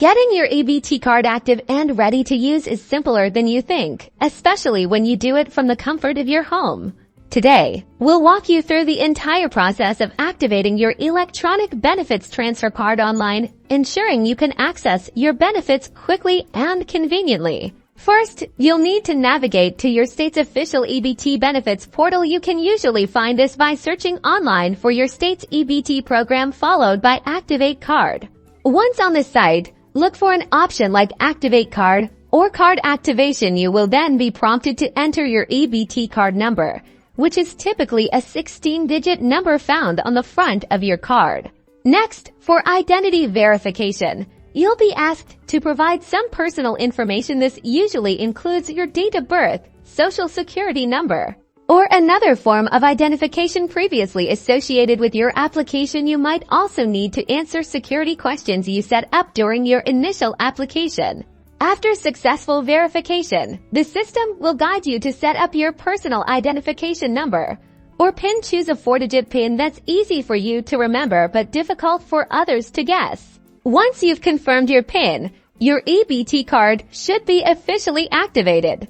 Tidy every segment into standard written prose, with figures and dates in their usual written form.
Getting your EBT card active and ready to use is simpler than you think, especially when you do it from the comfort of your home. Today, we'll walk you through the entire process of activating your electronic benefits transfer card online, ensuring you can access your benefits quickly and conveniently. First, you'll need to navigate to your state's official EBT benefits portal. You can usually find this by searching online for your state's EBT program followed by Activate Card. Once on the site, look for an option like Activate Card or Card Activation. You will then be prompted to enter your EBT card number, which is typically a 16-digit number found on the front of your card. Next, for identity verification, you'll be asked to provide some personal information. This usually includes your date of birth, social security number, or another form of identification previously associated with your application. You might also need to answer security questions you set up during your initial application. After successful verification, the system will guide you to set up your personal identification number or PIN. Choose a 4-digit PIN that's easy for you to remember but difficult for others to guess. Once you've confirmed your PIN, your EBT card should be officially activated.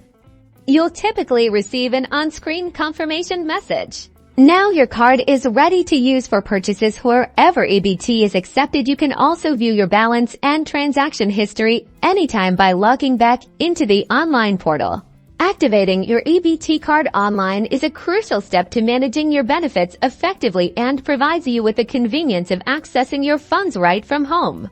You'll typically receive an on-screen confirmation message. Now your card is ready to use for purchases wherever EBT is accepted. You can also view your balance and transaction history anytime by logging back into the online portal. Activating your EBT card online is a crucial step to managing your benefits effectively and provides you with the convenience of accessing your funds right from home.